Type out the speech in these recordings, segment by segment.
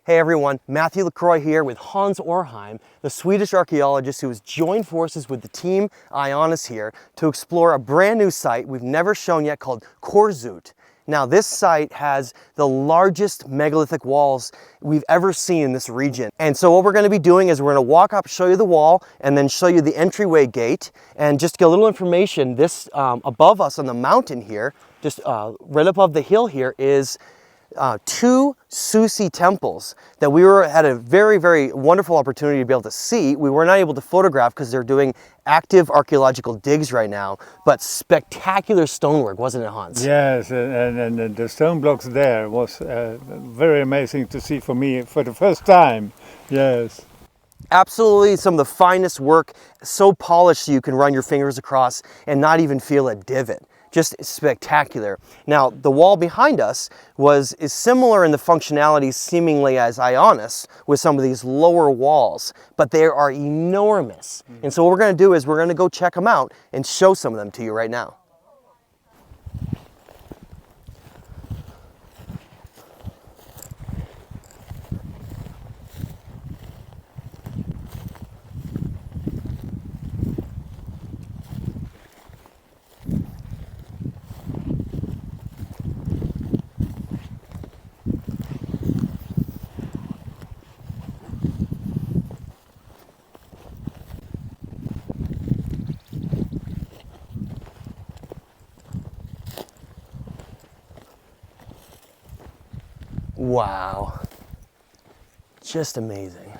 Hey everyone, Matthew LaCroix here with Hans Oreheim, the Swedish archaeologist who has joined forces with the team Ionis here to explore a brand new site we've never shown yet called Körzüt. Now this site has the largest megalithic walls we've ever seen in this region. And so what we're going to be doing is we're going to walk up, show you the wall, and then show you the entryway gate. And just to get a little information, this above us on the mountain here, just right above the hill here is two Susi temples that we had a very, very wonderful opportunity to be able to see. We were not able to photograph because they're doing active archaeological digs right now, but spectacular stonework, wasn't it, Hans? Yes, and the stone blocks there was very amazing to see for me for the first time. Yes. Absolutely some of the finest work, so polished so you can run your fingers across and not even feel a divot. Just spectacular. Now, the wall behind us is similar in the functionality seemingly as Ionis with some of these lower walls, but they are enormous. And so what we're going to do is we're going to go check them out and show some of them to you right now. Wow, just amazing.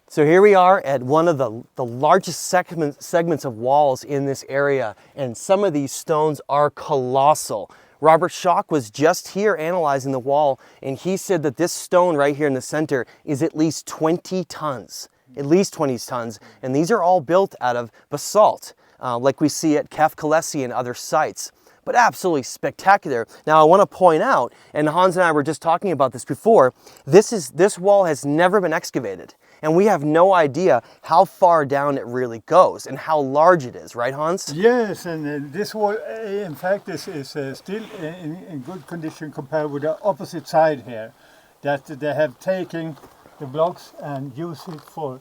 So here we are at one of the largest segments of walls in this area, and some of these stones are colossal. Robert Schoch was just here analyzing the wall, and he said that this stone right here in the center is at least 20 tons. At least 20 tons, and these are all built out of basalt, like we see at Kefkalesi and other sites. But absolutely spectacular. Now I want to point out, and Hans and I were just talking about this before, this wall has never been excavated, and we have no idea how far down it really goes and how large it is, right, Hans? Yes, and this wall, in fact, is still in good condition compared with the opposite side here, that they have taken the blocks and use it for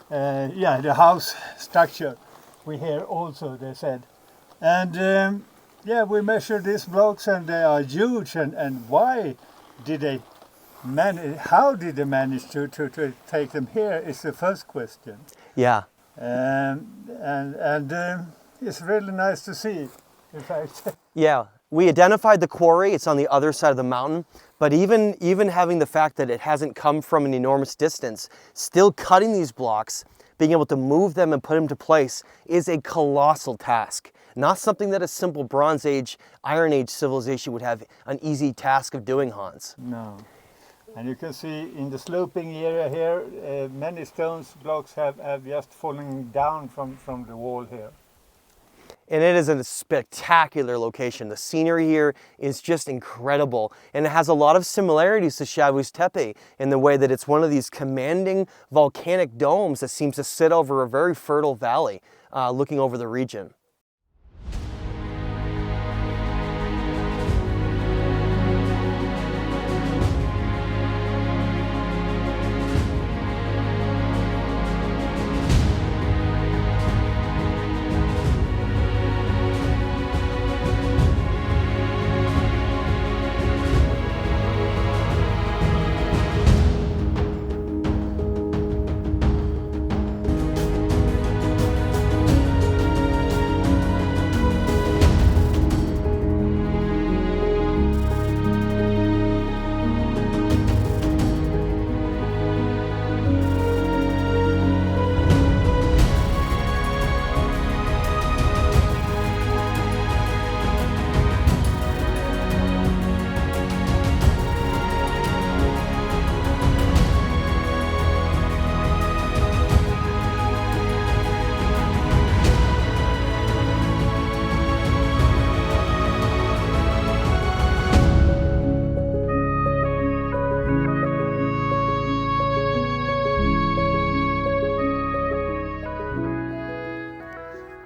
the house structure. We hear also, they said. And we measured these blocks and they are huge, and why did they how did they manage to take them here is the first question. Yeah. And it's really nice to see, in fact. Yeah, we identified the quarry. It's on the other side of the mountain. But even having the fact that it hasn't come from an enormous distance, still cutting these blocks, being able to move them and put them to place is a colossal task. Not something that a simple Bronze Age, Iron Age civilization would have an easy task of doing, Hans. No. And you can see in the sloping area here, many stones blocks have just fallen down from the wall here. And it is a spectacular location. The scenery here is just incredible. And it has a lot of similarities to Çavuştepe in the way that it's one of these commanding volcanic domes that seems to sit over a very fertile valley looking over the region.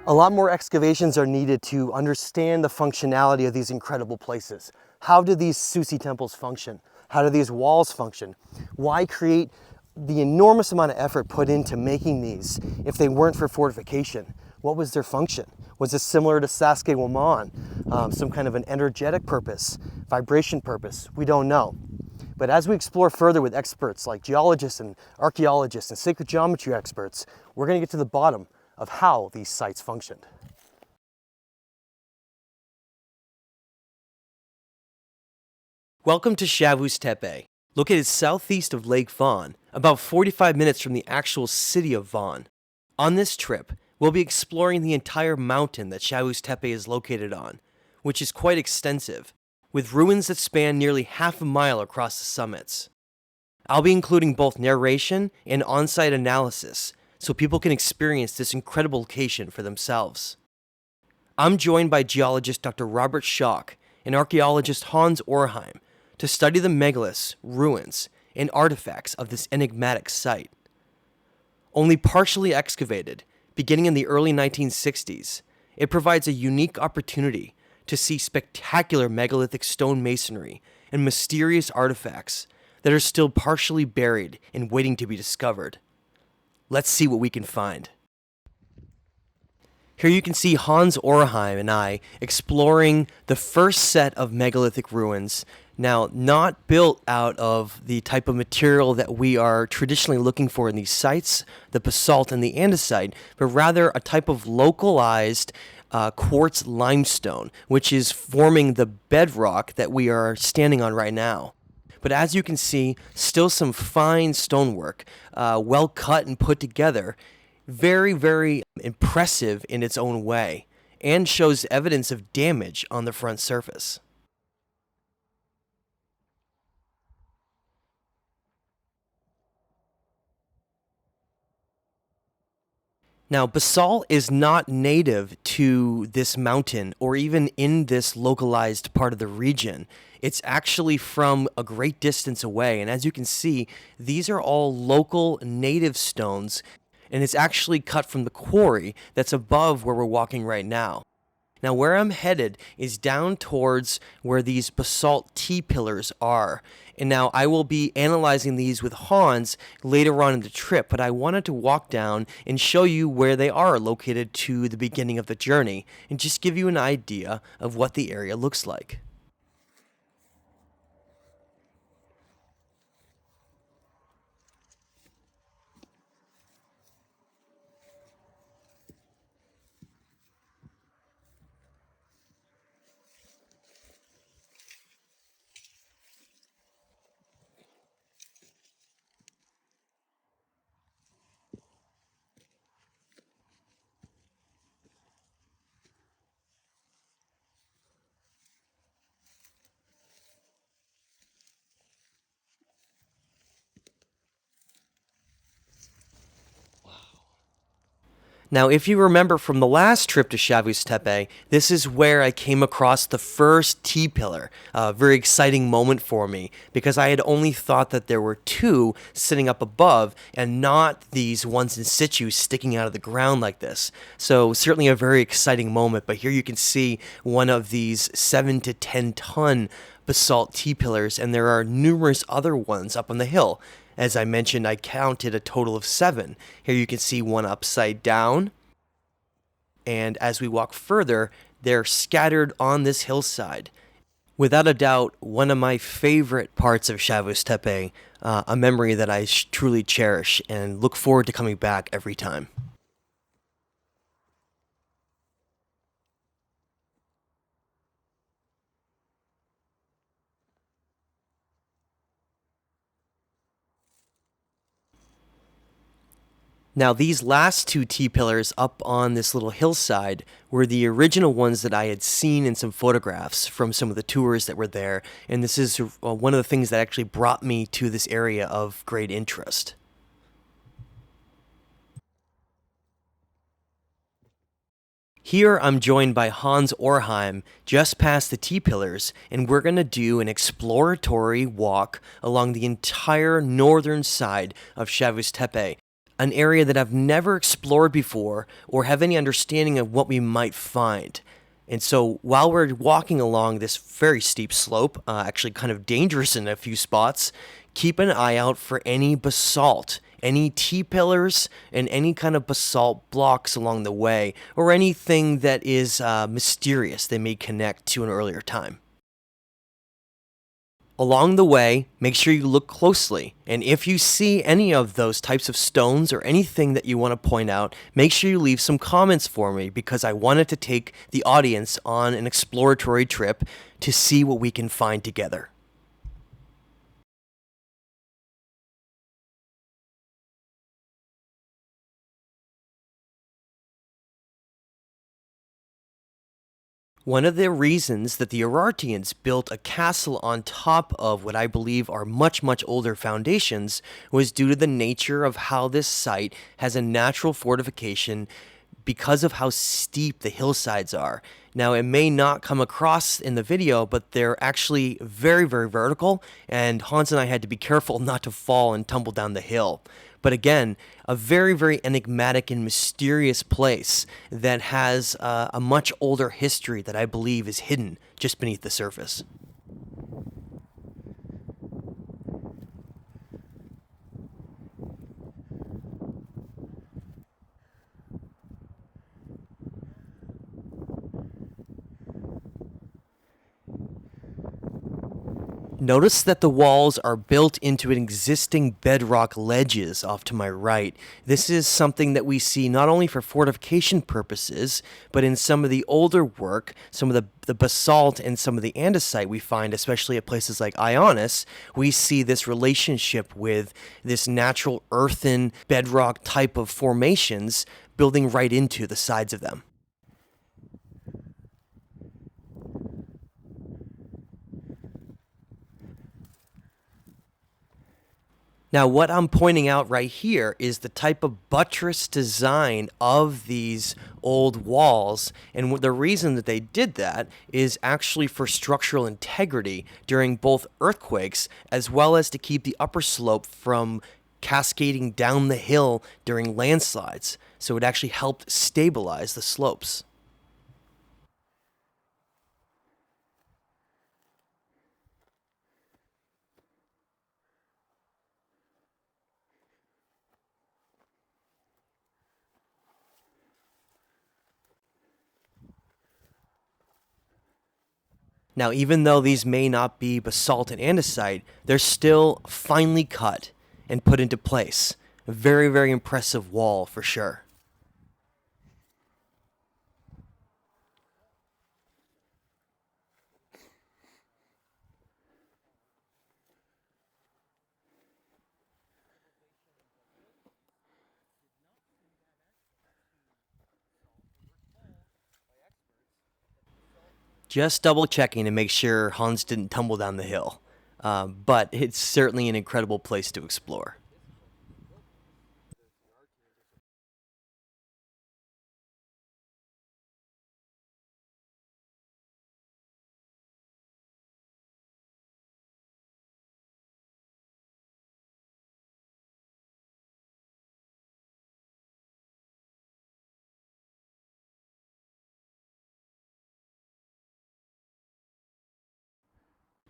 A lot more excavations are needed to understand the functionality of these incredible places. How do these Susi temples function? How do these walls function? Why create the enormous amount of effort put into making these if they weren't for fortification? What was their function? Was this similar to Saskatchewan, some kind of an energetic purpose, vibration purpose? We don't know. But as we explore further with experts like geologists and archaeologists and sacred geometry experts, we're going to get to the bottom of how these sites functioned. Welcome to Çavuştepe, located southeast of Lake Van, about 45 minutes from the actual city of Van. On this trip, we'll be exploring the entire mountain that Çavuştepe is located on, which is quite extensive, with ruins that span nearly half a mile across the summits. I'll be including both narration and on-site analysis, so people can experience this incredible location for themselves. I'm joined by geologist Dr. Robert Schoch and archaeologist Hans Oreheim to study the megaliths, ruins, and artifacts of this enigmatic site. Only partially excavated, beginning in the early 1960s, it provides a unique opportunity to see spectacular megalithic stone masonry and mysterious artifacts that are still partially buried and waiting to be discovered. Let's see what we can find. Here you can see Hans Oreheim and I exploring the first set of megalithic ruins, now not built out of the type of material that we are traditionally looking for in these sites, the basalt and the andesite, but rather a type of localized quartz limestone, which is forming the bedrock that we are standing on right now. But as you can see, still some fine stonework, well cut and put together, very, very impressive in its own way, and shows evidence of damage on the front surface. Now, basalt is not native to this mountain or even in this localized part of the region. It's actually from a great distance away, and as you can see, these are all local native stones, and it's actually cut from the quarry that's above where we're walking right now. Now, where I'm headed is down towards where these basalt T-pillars are. And now I will be analyzing these with Hans later on in the trip, but I wanted to walk down and show you where they are located to the beginning of the journey and just give you an idea of what the area looks like. Now, if you remember from the last trip to Çavuştepe, this is where I came across the first T-pillar, a very exciting moment for me, because I had only thought that there were two sitting up above and not these ones in situ sticking out of the ground like this. So certainly a very exciting moment, but here you can see one of these 7 to 10 ton basalt T-pillars, and there are numerous other ones up on the hill. As I mentioned, I counted a total of 7. Here you can see one upside down. And as we walk further, they're scattered on this hillside. Without a doubt, one of my favorite parts of Çavuştepe, a memory that I truly cherish and look forward to coming back every time. Now, these last two T-pillars up on this little hillside were the original ones that I had seen in some photographs from some of the tours that were there, and this is one of the things that actually brought me to this area of great interest. Here I'm joined by Hans Oreheim just past the T-pillars, and we're going to do an exploratory walk along the entire northern side of Çavuştepe. an area that I've never explored before or have any understanding of what we might find. And so while we're walking along this very steep slope, actually kind of dangerous in a few spots, keep an eye out for any basalt, any T-pillars, and any kind of basalt blocks along the way, or anything that is mysterious that may connect to an earlier time. Along the way, make sure you look closely, and if you see any of those types of stones or anything that you want to point out, make sure you leave some comments for me, because I wanted to take the audience on an exploratory trip to see what we can find together. One of the reasons that the Urartians built a castle on top of what I believe are much, much older foundations was due to the nature of how this site has a natural fortification because of how steep the hillsides are. Now, it may not come across in the video, but they're actually very, very vertical, and Hans and I had to be careful not to fall and tumble down the hill. But again, a very, very enigmatic and mysterious place that has a much older history that I believe is hidden just beneath the surface. Notice that the walls are built into an existing bedrock ledges off to my right. This is something that we see not only for fortification purposes, but in some of the older work, some of the basalt and some of the andesite we find, especially at places like Ionis, we see this relationship with this natural earthen bedrock type of formations building right into the sides of them. Now, what I'm pointing out right here is the type of buttress design of these old walls, and the reason that they did that is actually for structural integrity during both earthquakes, as well as to keep the upper slope from cascading down the hill during landslides. So it actually helped stabilize the slopes. Now, even though these may not be basalt and andesite, they're still finely cut and put into place. A very, very impressive wall for sure. Just double checking to make sure Hans didn't tumble down the hill. But it's certainly an incredible place to explore.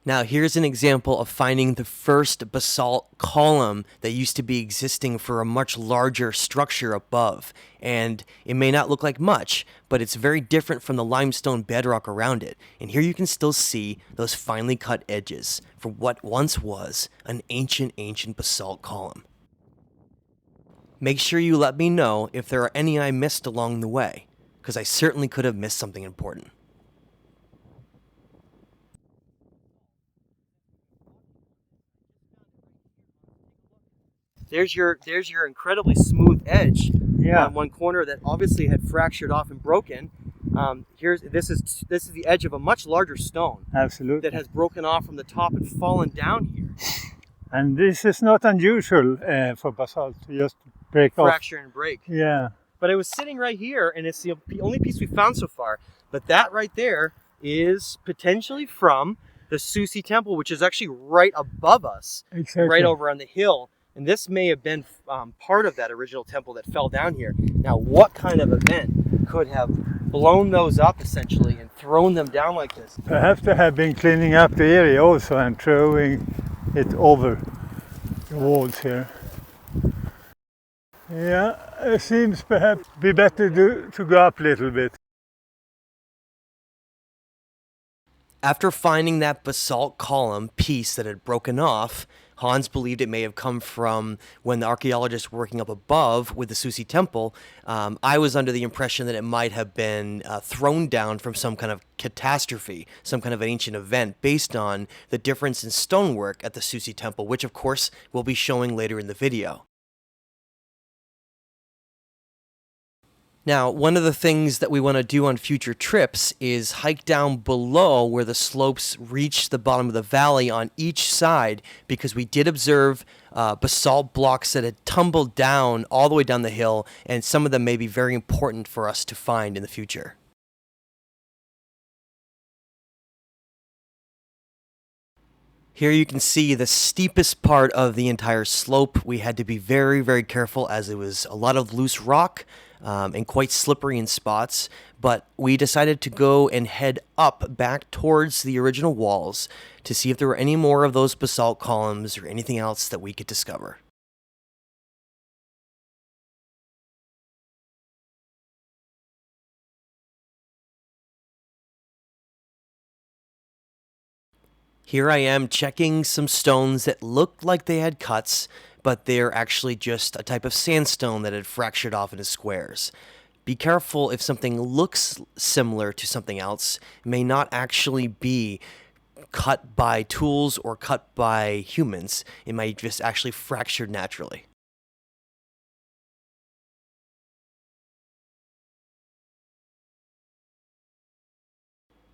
Now, here's an example of finding the first basalt column that used to be existing for a much larger structure above. And it may not look like much, but it's very different from the limestone bedrock around it. And here you can still see those finely cut edges for what once was an ancient basalt column. Make sure you let me know if there are any I missed along the way, because I certainly could have missed something important. There's your incredibly smooth edge on one corner that obviously had fractured off and broken. This is the edge of a much larger stone. Absolutely. That has broken off from the top and fallen down here. And this is not unusual for basalt to just break off. Fracture and break. Yeah. But it was sitting right here, and it's the only piece we found so far. But that right there is potentially from the Susi temple, which is actually right above us, Exactly. right over on the hill. And this may have been part of that original temple that fell down here. Now, what kind of event could have blown those up essentially and thrown them down like this? Perhaps they have been cleaning up the area also and throwing it over the walls here. Yeah, it seems perhaps be better to go up a little bit. After finding that basalt column piece that had broken off, Hans believed it may have come from when the archaeologists were working up above with the Susi temple. I was under the impression that it might have been thrown down from some kind of catastrophe, some kind of an ancient event based on the difference in stonework at the Susi temple, which of course we'll be showing later in the video. Now, one of the things that we want to do on future trips is hike down below where the slopes reach the bottom of the valley on each side, because we did observe basalt blocks that had tumbled down all the way down the hill, and some of them may be very important for us to find in the future. Here you can see the steepest part of the entire slope. We had to be very, very careful as it was a lot of loose rock and quite slippery in spots. But we decided to go and head up back towards the original walls to see if there were any more of those basalt columns or anything else that we could discover. Here I am checking some stones that looked like they had cuts, but they're actually just a type of sandstone that had fractured off into squares. Be careful if something looks similar to something else, it may not actually be cut by tools or cut by humans. It might just actually fracture naturally.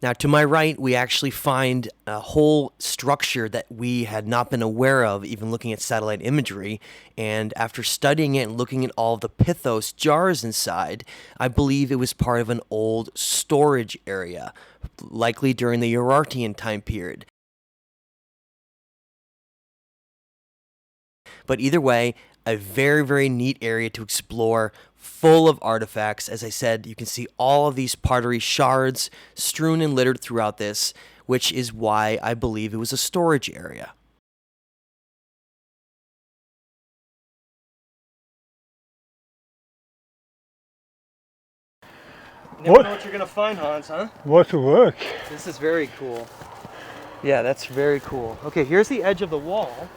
Now, to my right, we actually find a whole structure that we had not been aware of, even looking at satellite imagery. And after studying it and looking at all the pithos jars inside, I believe it was part of an old storage area, likely during the Urartian time period. But either way, a very, very neat area to explore, full of artifacts. As I said, you can see all of these pottery shards strewn and littered throughout this, which is why I believe it was a storage area. Never know what you're going to find, Hans, huh? What work! This is very cool. Yeah, that's very cool. Okay, here's the edge of the wall.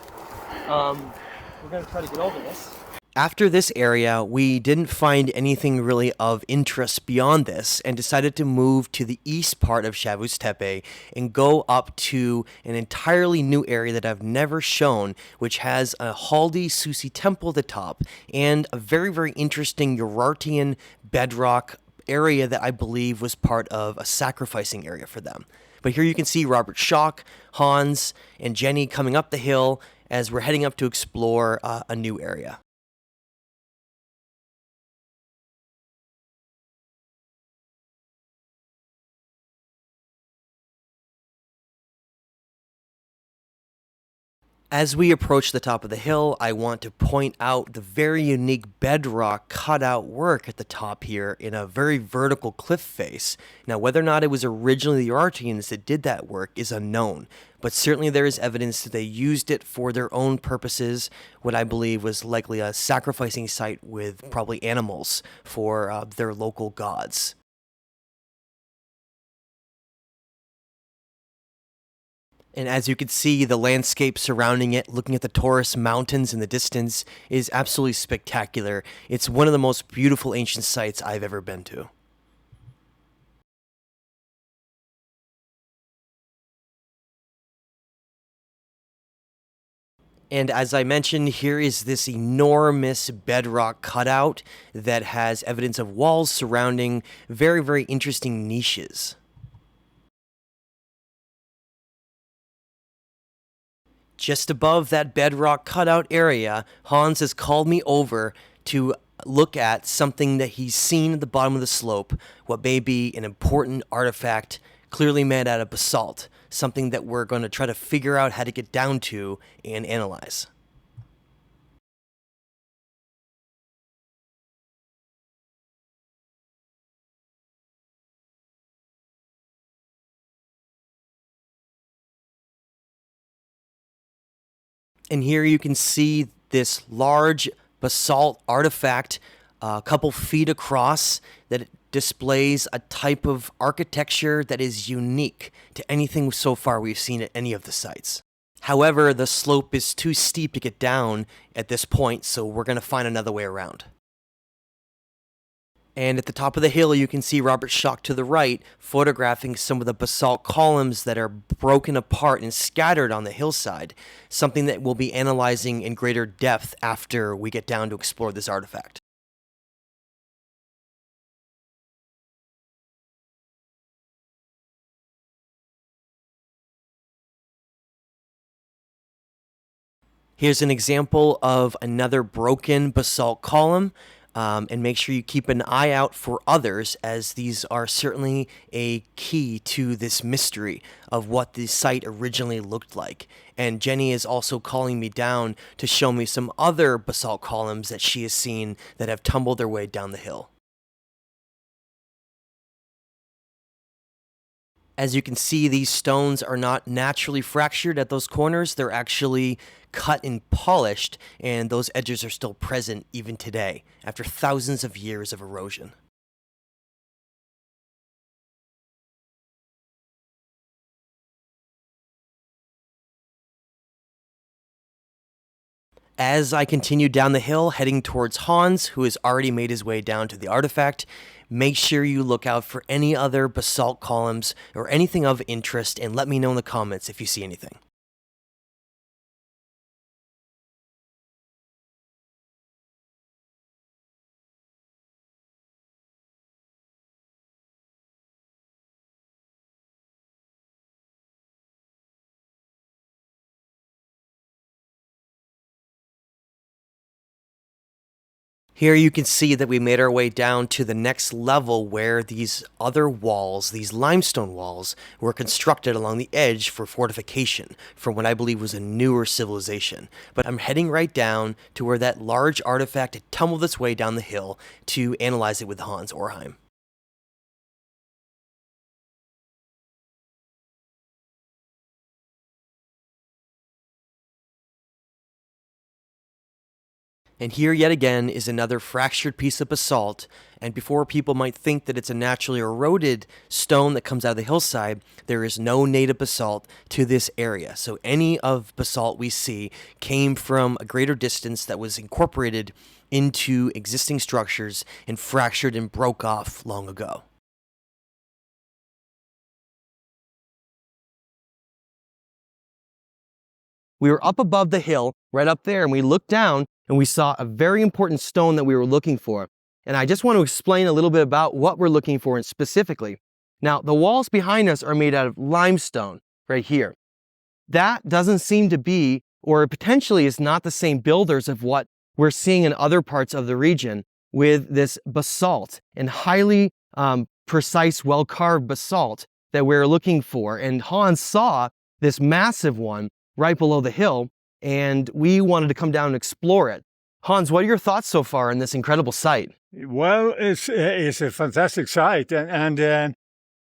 We're going to try to get over this. After this area, we didn't find anything really of interest beyond this and decided to move to the east part of Çavuştepe and go up to an entirely new area that I've never shown, which has a Haldi Susi temple at the top and a very, very interesting Urartian bedrock area that I believe was part of a sacrificing area for them. But here you can see Robert Schoch, Hans, and Jenny coming up the hill as we're heading up to explore a new area. As we approach the top of the hill, I want to point out the very unique bedrock cutout work at the top here in a very vertical cliff face. Now, whether or not it was originally the Urartians that did that work is unknown, but certainly there is evidence that they used it for their own purposes, what I believe was likely a sacrificing site with probably animals for their local gods. And as you can see, the landscape surrounding it, looking at the Taurus Mountains in the distance, is absolutely spectacular. It's one of the most beautiful ancient sites I've ever been to. And as I mentioned, here is this enormous bedrock cutout that has evidence of walls surrounding very, very interesting niches. Just above that bedrock cutout area, Hans has called me over to look at something that he's seen at the bottom of the slope, what may be an important artifact clearly made out of basalt, something that we're going to try to figure out how to get down to and analyze. And here you can see this large basalt artifact, a couple feet across, that displays a type of architecture that is unique to anything so far we've seen at any of the sites. However, the slope is too steep to get down at this point, so we're going to find another way around. And at the top of the hill, you can see Robert Schoch to the right, photographing some of the basalt columns that are broken apart and scattered on the hillside, something that we'll be analyzing in greater depth after we get down to explore this artifact. Here's an example of another broken basalt column. And make sure you keep an eye out for others, as these are certainly a key to this mystery of what the site originally looked like. And Jenny is also calling me down to show me some other basalt columns that she has seen that have tumbled their way down the hill. As you can see, these stones are not naturally fractured at those corners. They're actually cut and polished, and those edges are still present even today, after thousands of years of erosion. As I continue down the hill, heading towards Hans, who has already made his way down to the artifact, make sure you look out for any other basalt columns or anything of interest, and let me know in the comments if you see anything. Here you can see that we made our way down to the next level, where these other walls, these limestone walls, were constructed along the edge for fortification from what I believe was a newer civilization. But I'm heading right down to where that large artifact had tumbled its way down the hill to analyze it with Hans Oreheim. And here yet again is another fractured piece of basalt, and before people might think that it's a naturally eroded stone that comes out of the hillside, there is no native basalt to this area. So any of basalt we see came from a greater distance that was incorporated into existing structures and fractured and broke off long ago. We were up above the hill, right up there, and we looked down and we saw a very important stone that we were looking for. And I just want to explain a little bit about what we're looking for specifically. Now, the walls behind us are made out of limestone right here. That doesn't seem to be, or potentially is not the same builders of what we're seeing in other parts of the region with this basalt and highly precise, well-carved basalt that we're looking for. And Hans saw this massive one right below the hill, and we wanted to come down and explore it. Hans, what are your thoughts so far on this incredible site? Well, it's a fantastic site, and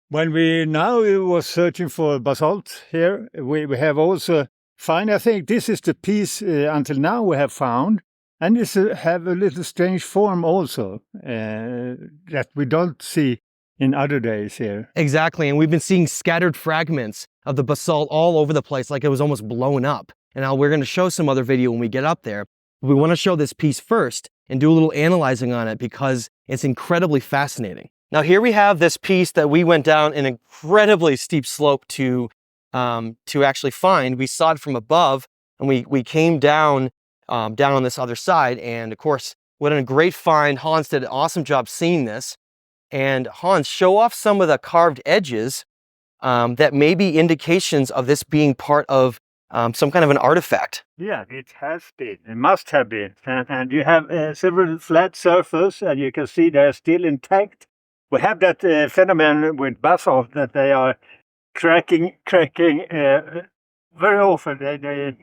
when we now was searching for basalt here, we have also found, I think this is the piece until now we have found, and this have a little strange form also that we don't see in other days here. Exactly, and we've been seeing scattered fragments of the basalt all over the place, like it was almost blown up. And now we're going to show some other video when we get up there. We want to show this piece first and do a little analyzing on it because it's incredibly fascinating. Now here we have this piece that we went down an incredibly steep slope to actually find. We saw it from above, and we came down on this other side, and of course, what a great find. Hans did an awesome job seeing this. And Hans, show off some of the carved edges that may be indications of this being part of some kind of an artifact. Yeah, it has been. It must have been. And you have several flat surfaces, and you can see they're still intact. We have that phenomenon with basalt that they are cracking very often. They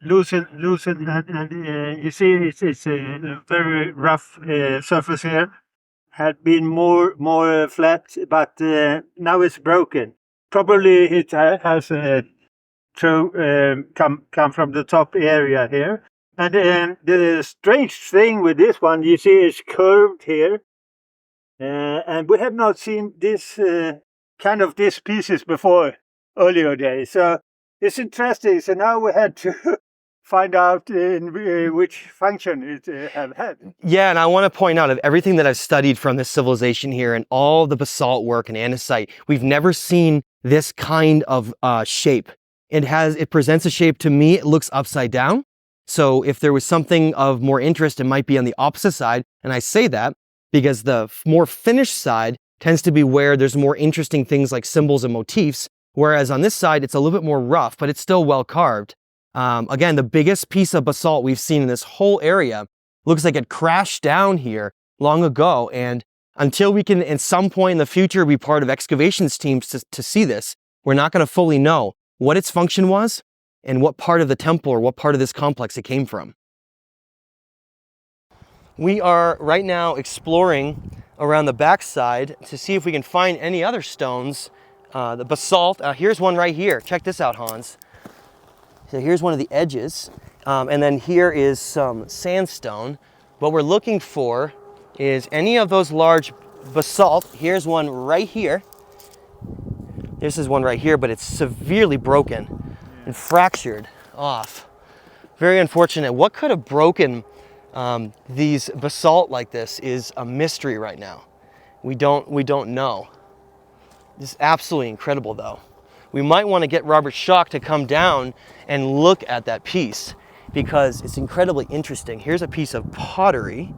loosen, and you see it's a very rough surface here. Had been more flat, but now it's broken. Probably it has come from the top area here. And the strange thing with this one, you see, it's curved here, and we have not seen this kind of these pieces before earlier days. So it's interesting. So now we had to find out in which function it have had. Yeah, and I want to point out of everything that I've studied from this civilization here and all the basalt work and andesite, we've never seen this kind of shape. It presents a shape to me, it looks upside down. So if there was something of more interest, it might be on the opposite side. And I say that because the more finished side tends to be where there's more interesting things like symbols and motifs. Whereas on this side, it's a little bit more rough, but it's still well carved. Again, the biggest piece of basalt we've seen in this whole area looks like it crashed down here long ago. And until we can, at some point in the future, be part of excavations teams to see this, we're not going to fully know what its function was and what part of the temple or what part of this complex it came from. We are right now exploring around the backside to see if we can find any other stones. The basalt, here's one right here. Check this out, Hans. So here's one of the edges, and then here is some sandstone. What we're looking for is any of those large basalt. Here's one right here. This is one right here, but it's severely broken and fractured off. Very unfortunate. What could have broken these basalt like this is a mystery right now. We don't know. This is absolutely incredible though. We might want to get Robert Schoch to come down and look at that piece because it's incredibly interesting. Here's a piece of pottery,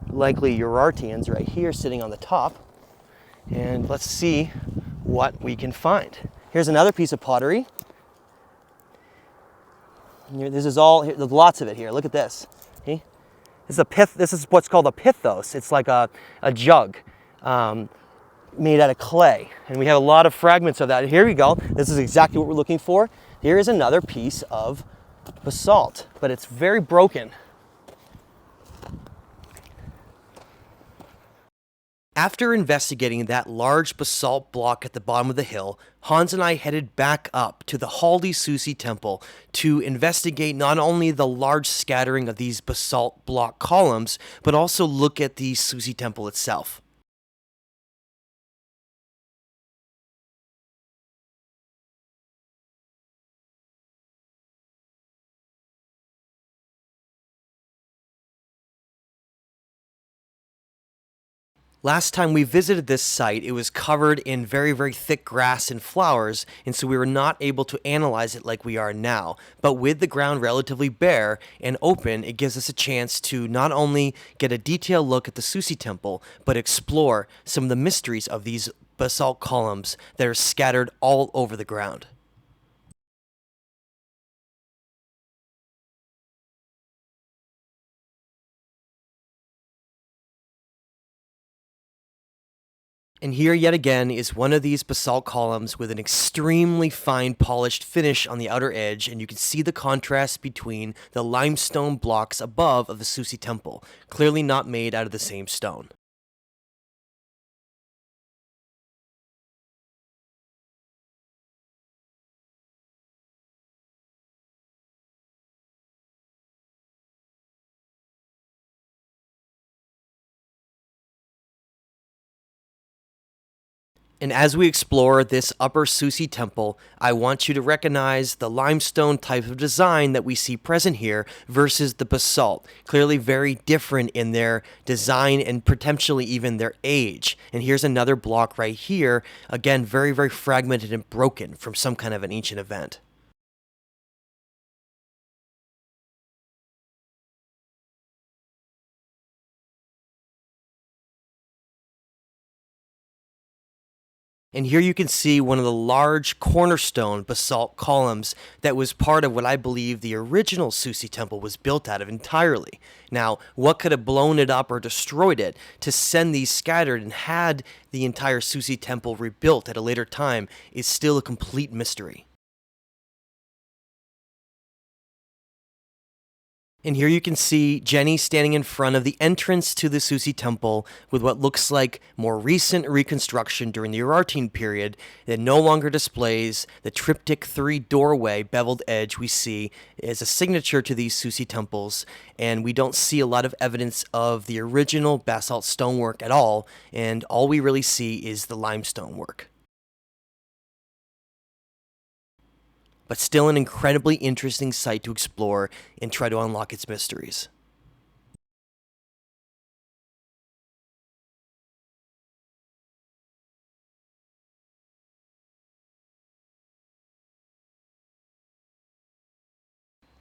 likely Urartians right here sitting on the top. And let's see what we can find. Here's another piece of pottery. This is all, there's lots of it here. Look at this. See? This is what's called a pithos. It's like a jug. Made out of clay, and we have a lot of fragments of that. Here we go. This is exactly what we're looking for. Here is another piece of basalt, but it's very broken. After investigating that large basalt block at the bottom of the hill, Hans and I headed back up to the Haldi Susi temple to investigate not only the large scattering of these basalt block columns, but also look at the Susi temple itself. Last time we visited this site, it was covered in very, very thick grass and flowers, and so we were not able to analyze it like we are now. But with the ground relatively bare and open, it gives us a chance to not only get a detailed look at the Susi temple, but explore some of the mysteries of these basalt columns that are scattered all over the ground. And here yet again is one of these basalt columns with an extremely fine polished finish on the outer edge, and you can see the contrast between the limestone blocks above of the Susi temple, clearly not made out of the same stone. And as we explore this upper Susi temple, I want you to recognize the limestone type of design that we see present here versus the basalt. Clearly very different in their design and potentially even their age. And here's another block right here, again very, very fragmented and broken from some kind of an ancient event. And here you can see one of the large cornerstone basalt columns that was part of what I believe the original Susi temple was built out of entirely. Now, what could have blown it up or destroyed it to send these scattered and had the entire Susi temple rebuilt at a later time is still a complete mystery. And here you can see Jenny standing in front of the entrance to the Susi temple with what looks like more recent reconstruction during the Urartian period that no longer displays the triptych 3 doorway beveled edge we see as a signature to these Susi temples, and we don't see a lot of evidence of the original basalt stonework at all, and all we really see is the limestone work. But still an incredibly interesting site to explore and try to unlock its mysteries.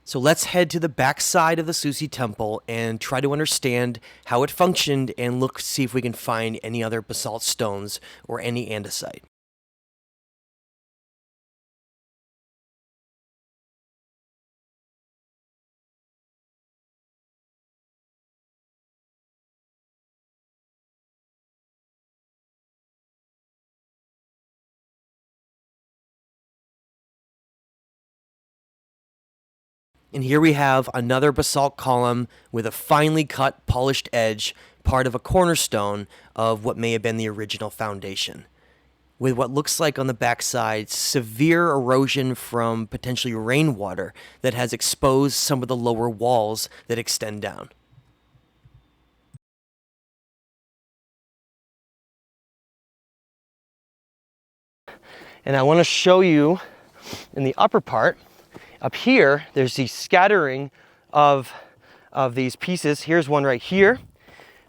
So let's head to the back side of the Susi temple and try to understand how it functioned and see if we can find any other basalt stones or any andesite. And here we have another basalt column with a finely cut, polished edge, part of a cornerstone of what may have been the original foundation. With what looks like on the backside severe erosion from potentially rainwater that has exposed some of the lower walls that extend down. And I want to show you in the upper part. Up here, there's the scattering of these pieces. Here's one right here.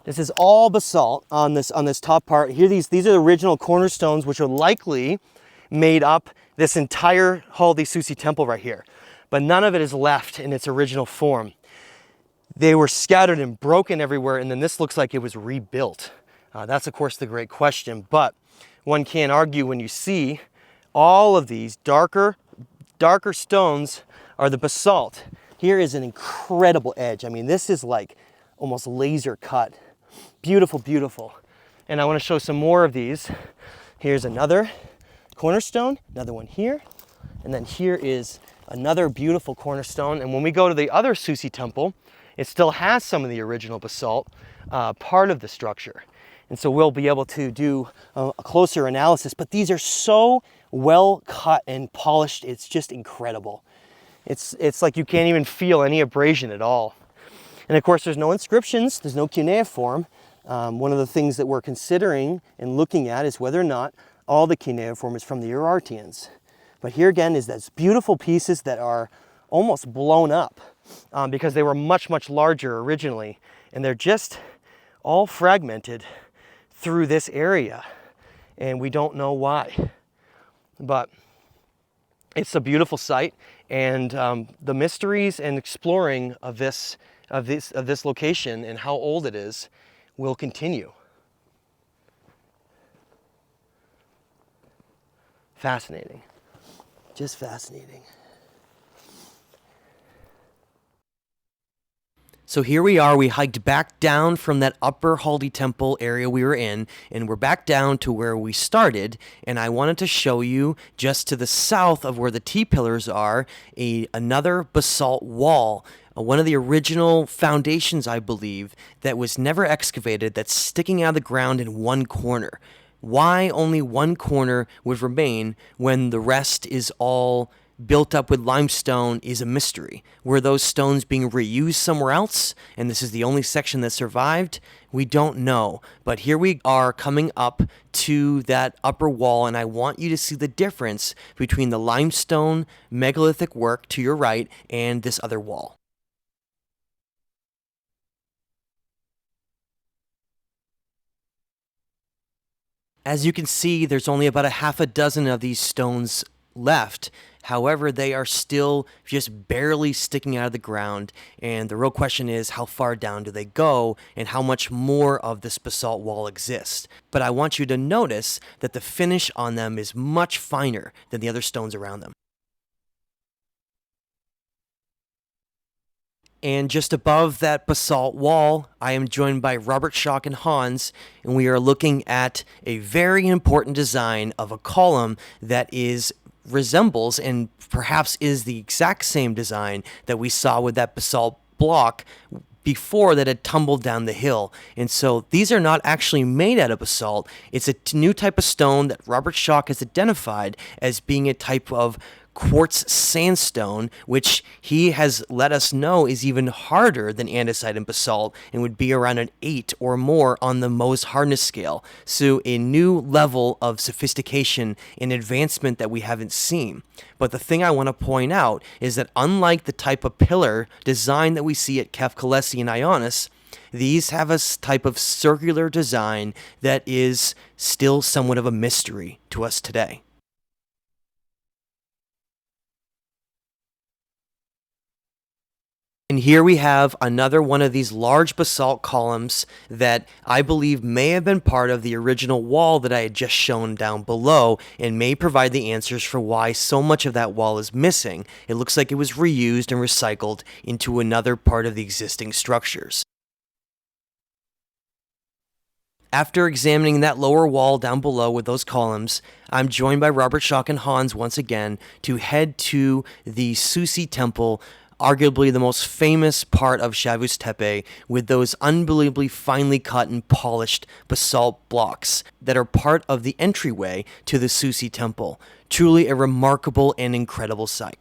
This is all basalt on this top part. Here, these are the original cornerstones, which are likely made up this entire Haldi Susi temple right here. But none of it is left in its original form. They were scattered and broken everywhere, and then this looks like it was rebuilt. That's, of course, the great question. But one can't argue when you see all of these darker stones are the basalt. Here is an incredible edge. I mean, this is like almost laser cut. Beautiful, beautiful. And I want to show some more of these. Here's another cornerstone, another one here. And then here is another beautiful cornerstone. And when we go to the other Susi temple, it still has some of the original basalt part of the structure. And so we'll be able to do a closer analysis, but these are so well cut and polished, it's just incredible. It's like you can't even feel any abrasion at all. And of course, there's no inscriptions, there's no cuneiform. One of the things that we're considering and looking at is whether or not all the cuneiform is from the Urartians. But here again is those beautiful pieces that are almost blown up because they were much, much larger originally. And they're just all fragmented through this area. And we don't know why. But it's a beautiful site, and the mysteries and exploring of this location and how old it is will continue. Fascinating, just fascinating. So here we are, we hiked back down from that upper Haldi temple area we were in, and we're back down to where we started, and I wanted to show you just to the south of where the T-pillars are, another basalt wall, one of the original foundations, I believe, that was never excavated, that's sticking out of the ground in one corner. Why only one corner would remain when the rest is all built up with limestone is a mystery. Were those stones being reused somewhere else, and this is the only section that survived? We don't know. But here we are coming up to that upper wall, and I want you to see the difference between the limestone megalithic work to your right and this other wall. As you can see, there's only about a half a dozen of these stones left. However, they are still just barely sticking out of the ground, and the real question is how far down do they go and how much more of this basalt wall exists. But I want you to notice that the finish on them is much finer than the other stones around them. And just above that basalt wall, I am joined by Robert, Schoch, and Hans, and we are looking at a very important design of a column that resembles and perhaps is the exact same design that we saw with that basalt block before that had tumbled down the hill. And so these are not actually made out of basalt. It's a new type of stone that Robert Schoch has identified as being a type of quartz sandstone, which he has let us know is even harder than andesite and basalt and would be around an 8 or more on the Mohs hardness scale. So a new level of sophistication and advancement that we haven't seen. But the thing I want to point out is that unlike the type of pillar design that we see at Kefkalesi and Ionis, these have a type of circular design that is still somewhat of a mystery to us today. And here we have another one of these large basalt columns that I believe may have been part of the original wall that I had just shown down below and may provide the answers for why so much of that wall is missing. It looks like it was reused and recycled into another part of the existing structures. After examining that lower wall down below with those columns, I'm joined by Robert Schoch and Hans once again to head to the Susi temple, arguably the most famous part of Çavuştepe, with those unbelievably finely cut and polished basalt blocks that are part of the entryway to the Susi temple. Truly a remarkable and incredible sight.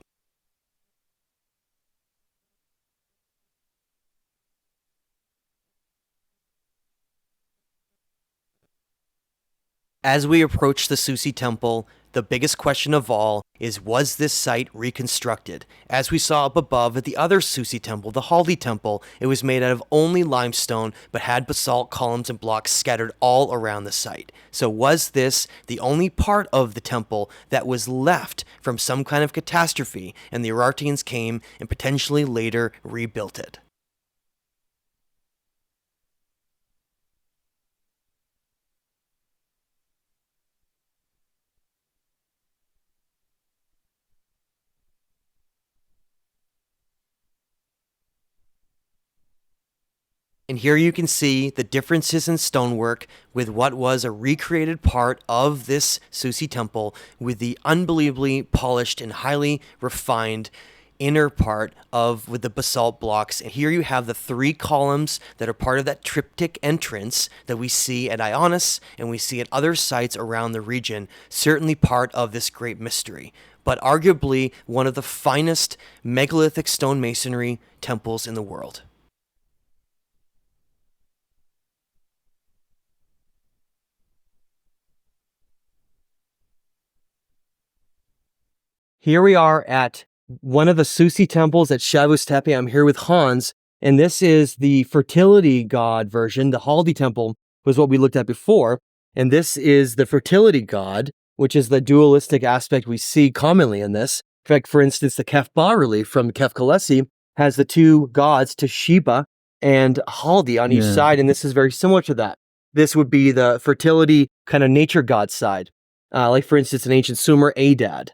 As we approach the Susi temple, the biggest question of all is, was this site reconstructed? As we saw up above at the other Susi temple, the Haldi temple, it was made out of only limestone but had basalt columns and blocks scattered all around the site. So was this the only part of the temple that was left from some kind of catastrophe and the Urartians came and potentially later rebuilt it? And here you can see the differences in stonework with what was a recreated part of this Susi temple with the unbelievably polished and highly refined inner part with the basalt blocks. And here you have the 3 columns that are part of that triptych entrance that we see at Ionis and we see at other sites around the region, certainly part of this great mystery, but arguably one of the finest megalithic stonemasonry temples in the world. Here we are at one of the Susi temples at Çavuştepe. I'm here with Hans, and this is the fertility god version. The Haldi temple was what we looked at before, and this is the fertility god, which is the dualistic aspect we see commonly in this. In fact, for instance, the Kef bas-relief from Kefkalesi has the 2 gods, Sheba and Haldi, on each side, and this is very similar to that. This would be the fertility kind of nature god side, like for instance, in ancient Sumer, Adad.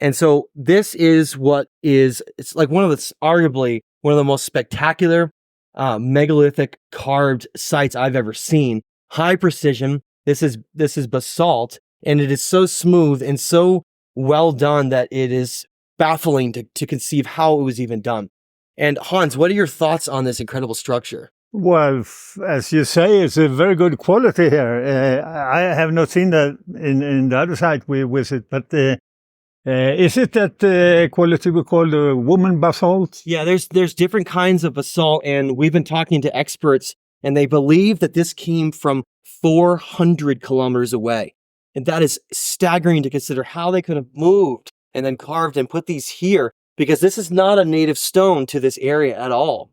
And so this is it's like arguably one of the most spectacular megalithic carved sites I've ever seen. High precision. This is basalt, and it is so smooth and so well done that it is baffling to conceive how it was even done. And Hans, what are your thoughts on this incredible structure? Well, as you say, it's a very good quality here. I have not seen that in the other side we visit, but is it that quality we call the woman basalt? Yeah, there's different kinds of basalt, and we've been talking to experts, and they believe that this came from 400 kilometers away. And that is staggering to consider how they could have moved and then carved and put these here, because this is not a native stone to this area at all.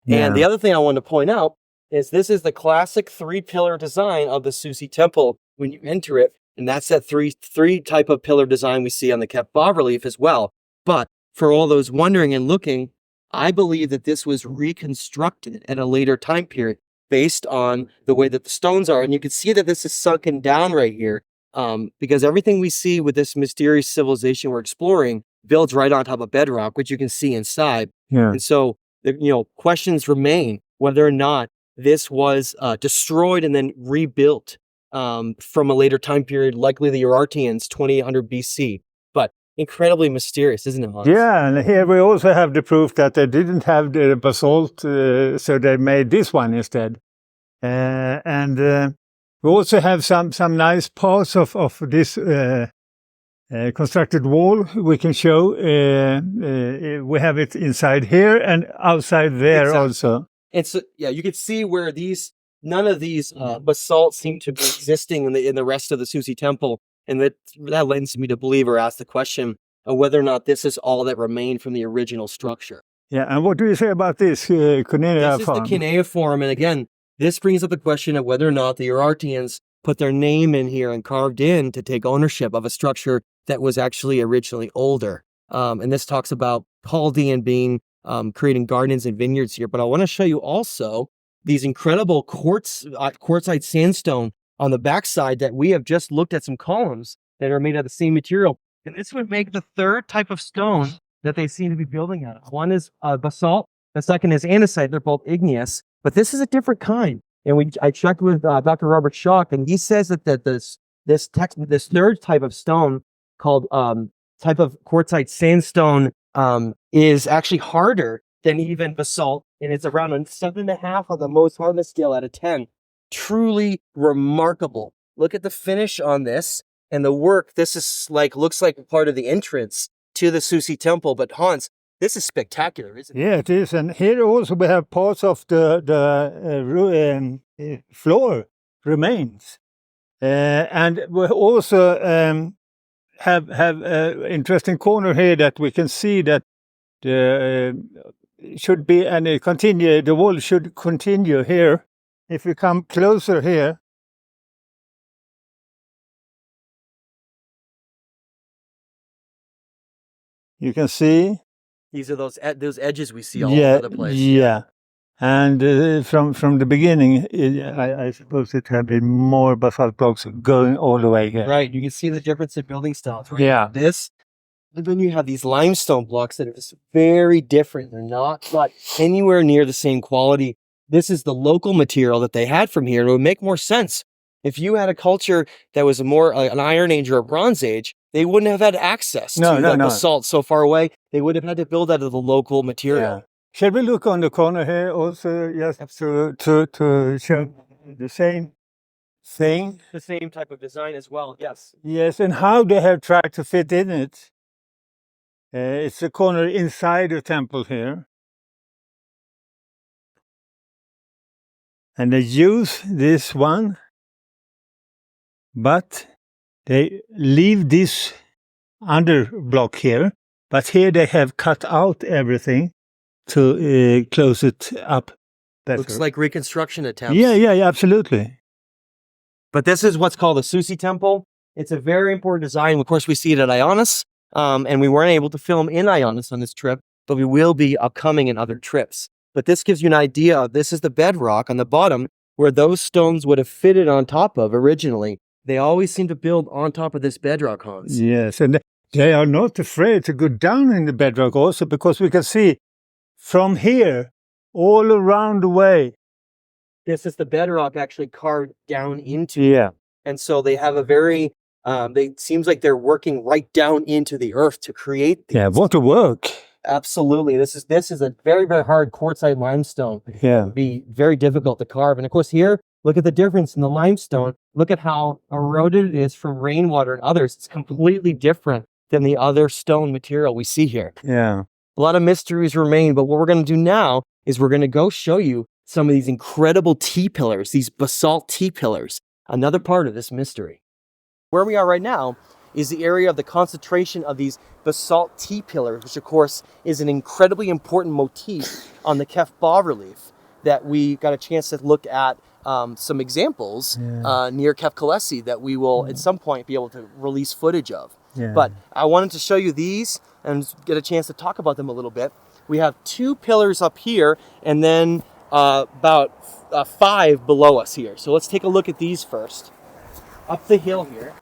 Yeah. And the other thing I want to point out is this is the classic 3-pillar design of the Susi temple when you enter it. And that's that three type of pillar design we see on the Kef bas-relief as well. But for all those wondering and looking, I believe that this was reconstructed at a later time period based on the way that the stones are. And you can see that this is sunken down right here, because everything we see with this mysterious civilization we're exploring builds right on top of bedrock, which you can see inside. Yeah. And so, questions remain whether or not this was destroyed and then rebuilt from a later time period, likely the Urartians, 2800 BC. But incredibly mysterious, isn't it, Hans? Yeah, and here we also have the proof that they didn't have the basalt, so they made this one instead. And we also have some nice parts of this constructed wall we can show. We have it inside here and outside there also. And so, yeah, you can see where none of these basalt seem to be existing in the rest of the Susi temple. And that lends me to believe or ask the question of whether or not this is all that remained from the original structure. Yeah, and what do you say about this cuneiform? This is the cuneiform, and again, this brings up the question of whether or not the Urartians put their name in here and carved in to take ownership of a structure that was actually originally older. And this talks about Haldi being creating gardens and vineyards here. But I want to show you also these incredible quartzite sandstone on the backside that we have just looked at some columns that are made of the same material. And this would make the third type of stone that they seem to be building out of. One is basalt, the second is andesite. They're both igneous, but this is a different kind. And I checked with Dr. Robert Schoch, and he says that this third type of stone called type of quartzite sandstone is actually harder than even basalt, and it's around a 7.5 on the most hardness scale out of 10. Truly remarkable. Look at the finish on this and the work. This is looks like part of the entrance to the Susi temple. But Hans, this is spectacular, isn't it? Yeah, it is. And here also we have parts of the floor remains, and we also have an interesting corner here that we can see that should be and continue. The wall should continue here. If we come closer here, you can see. These are those edges we see all over the place. Yeah. And from the beginning, I suppose it had been more basalt blocks going all the way here. Right. You can see the difference in building styles. Right? Yeah. And then you have these limestone blocks that are just very different. They're not anywhere near the same quality. This is the local material that they had from here. And it would make more sense. If you had a culture that was more an Iron Age or a Bronze Age, they wouldn't have had access to basalt so far away. They would have had to build out of the local material. Yeah. Shall we look on the corner here also, just to show the same thing? The same type of design as well, yes. Yes, and how they have tried to fit in it. It's a corner inside the temple here. And they use this one, but they leave this under block here. But here they have cut out everything to close it up better. Looks like reconstruction attempts. Yeah, absolutely. But this is what's called the Susi temple. It's a very important design. Of course, we see it at Ionis, and we weren't able to film in Ionis on this trip, but we will be upcoming in other trips. But this gives you an idea of this is the bedrock on the bottom where those stones would have fitted on top of originally. They always seem to build on top of this bedrock, Hans. Yes, and they are not afraid to go down in the bedrock also, because we can see from here all around the way. This is the bedrock actually carved down into. Yeah. And so they have a very, seems like they're working right down into the earth to create these. Yeah, what a work. Absolutely. This is a very, very hard quartzite limestone. Yeah. It'd be very difficult to carve. And of course here, look at the difference in the limestone. Look at how eroded it is from rainwater and others. It's completely different than the other stone material we see here. Yeah. A lot of mysteries remain, but what we're going to do now is we're going to go show you some of these incredible T-pillars, these basalt T-pillars, another part of this mystery. Where we are right now is the area of the concentration of these basalt T-pillars, which of course is an incredibly important motif on the Kef bas-relief that we got a chance to look at some examples near Kef Kalesi that we will at some point be able to release footage of. Yeah. But I wanted to show you these and get a chance to talk about them a little bit. We have 2 pillars up here and then about 5 below us here. So let's take a look at these first. Up the hill here.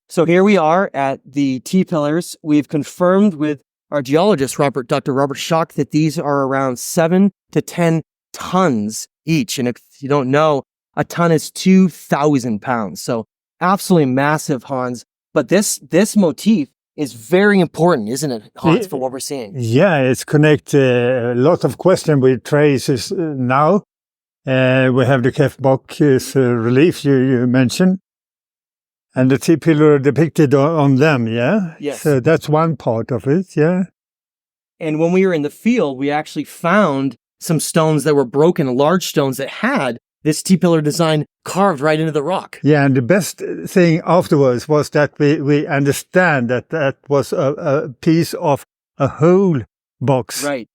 So here we are at the T-pillars. We've confirmed with our geologist, Dr. Robert Schoch, that these are around 7 to 10 tons each. And if you don't know, A ton is 2,000 pounds. So absolutely massive, Hans. But this motif is very important, isn't it, Hans, for what we're seeing? Yeah, it's connect a lot of questions with traces now. We have the Kefbach's relief you mentioned, and the T-pillar depicted on them, yeah? Yes. So that's one part of it, yeah. And when we were in the field, we actually found some stones that were broken, large stones that had this T-pillar design carved right into the rock. Yeah, and the best thing afterwards was that we understand that was a piece of a whole box. Right.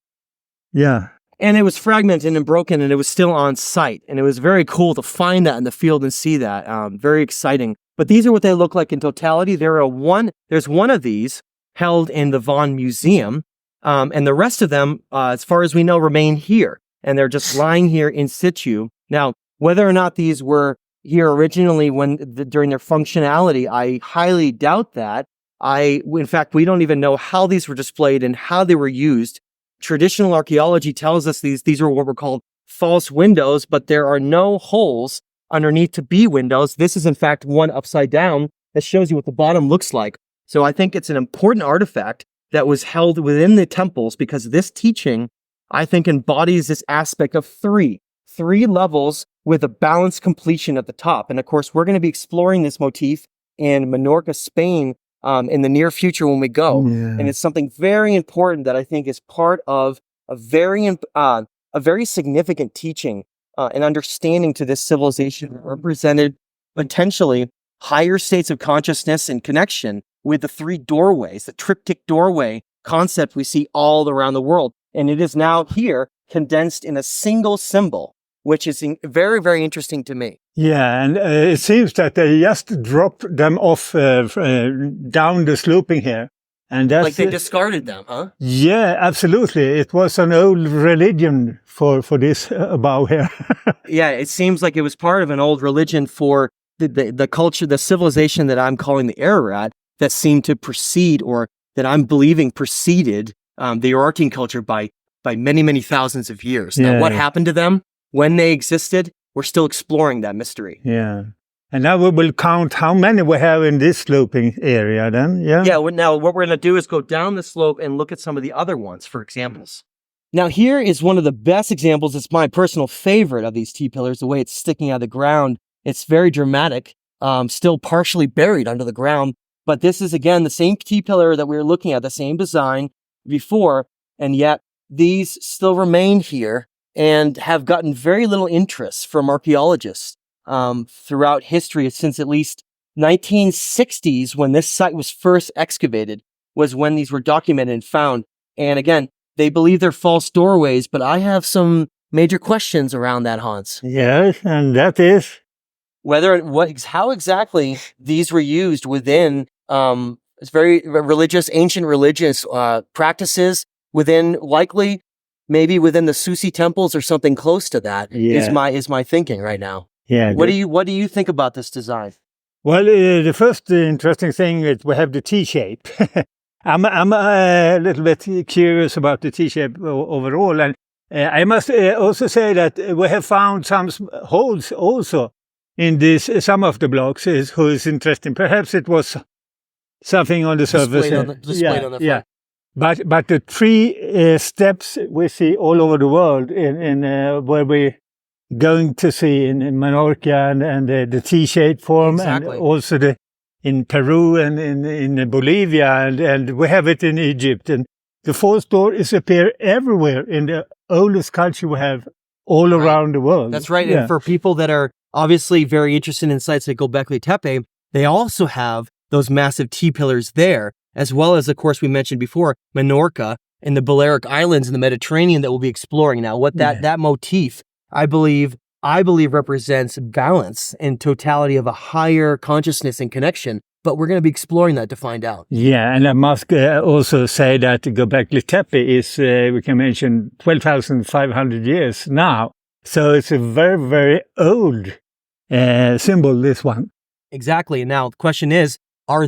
Yeah. And it was fragmented and broken, and it was still on site. And it was very cool to find that in the field and see that. Very exciting. But these are what they look like in totality. There's one of these held in the Vaughan Museum, and the rest of them, as far as we know, remain here. And they're just lying here in situ. Now, whether or not these were here originally during their functionality, I highly doubt that. In fact, we don't even know how these were displayed and how they were used. Traditional archaeology tells us these are what were called false windows, but there are no holes underneath to be windows. This is in fact one upside down that shows you what the bottom looks like. So I think it's an important artifact that was held within the temples, because this teaching, I think, embodies this aspect of three levels with a balanced completion at the top. And of course, we're going to be exploring this motif in Menorca, Spain, in the near future when we go. Yeah. And it's something very important that I think is part of a very significant teaching and understanding to this civilization that represented potentially higher states of consciousness and connection with the three doorways, the triptych doorway concept we see all around the world. And it is now here condensed in a single symbol, which is very, very interesting to me. Yeah, and it seems that they just dropped them off down the sloping here. And that's like they discarded them, huh? Yeah, absolutely. It was an old religion for this above here. Yeah, it seems like it was part of an old religion for the culture, the civilization that I'm calling the Ararat, that seemed to precede, or that I'm believing preceded the Urartian culture by many, many thousands of years. Now, what happened to them when they existed? We're still exploring that mystery. Yeah. And now we will count how many we have in this sloping area then, yeah? Yeah, now what we're going to do is go down the slope and look at some of the other ones for examples. Now here is one of the best examples. It's my personal favorite of these T-pillars, the way it's sticking out of the ground. It's very dramatic, still partially buried under the ground. But this is, again, the same T-pillar that we were looking at, the same design before, and yet these still remain here and have gotten very little interest from archaeologists throughout history, since at least 1960s, when this site was first excavated, was when these were documented and found. And again, they believe they're false doorways, but I have some major questions around that, Hans. Yes, and that is? How exactly these were used within it's very religious, ancient religious practices within, likely maybe within the Susi temples or something close to that. Is my thinking right now. Yeah. What do you think about this design? Well, the first interesting thing is we have the T-shape. I'm a little bit curious about the T-shape overall, and I must also say that we have found some holes also in this. Some of the blocks who is interesting. Perhaps it was something on the surface. Displayed on the front. But the three steps we see all over the world in where we going to see in Menorca and the T-shaped form, exactly. And also in Peru and in Bolivia, and we have it in Egypt. And the false door is appear everywhere in the oldest culture we have all around the world. That's right. Yeah. And for people that are obviously very interested in sites like Göbekli Tepe, they also have those massive T-pillars there, as well as, of course, we mentioned before, Menorca and the Balearic Islands in the Mediterranean that we'll be exploring now. What that motif, I believe represents balance and totality of a higher consciousness and connection, but we're going to be exploring that to find out. Yeah, and I must also say that Göbekli Tepe is, we can mention, 12,500 years now. So it's a very, very old symbol, this one. Exactly. Now, the question is, were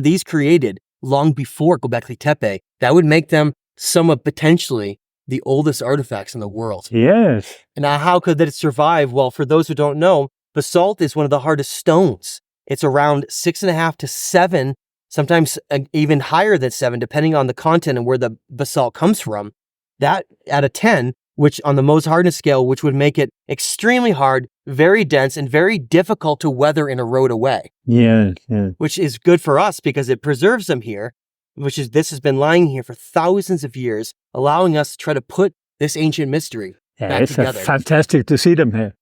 these created long before Göbekli Tepe? That would make them somewhat potentially the oldest artifacts in the world. Yes. Now, how could it survive? Well, for those who don't know, basalt is one of the hardest stones. It's around 6.5 to 7, sometimes even higher than 7, depending on the content and where the basalt comes from. That at a 10, which on the Mohs hardness scale, which would make it extremely hard, very dense, and very difficult to weather and erode away. Yes, yes. Which is good for us because it preserves them here, this has been lying here for thousands of years, allowing us to try to put this ancient mystery back It's together. fantastic to see them here.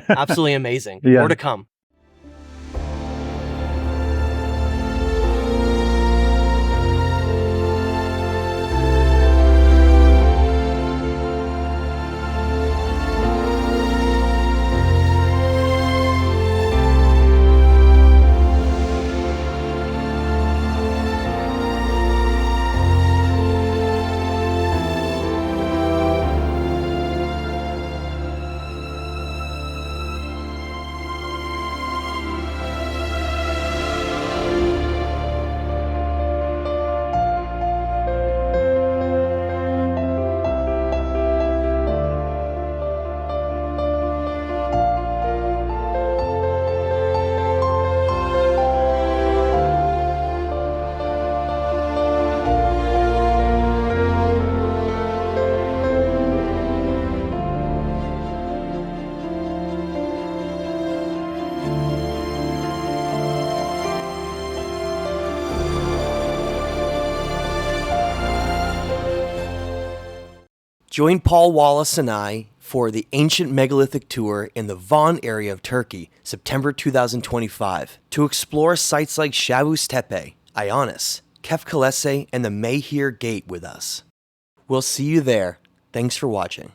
Absolutely amazing. Yeah. More to come. Join Paul Wallace and I for the Ancient Megalithic Tour in the Van area of Turkey, September 2025, to explore sites like Çavuştepe, Ionis, Kefkalese, and the Mehir Gate with us. We'll see you there. Thanks for watching.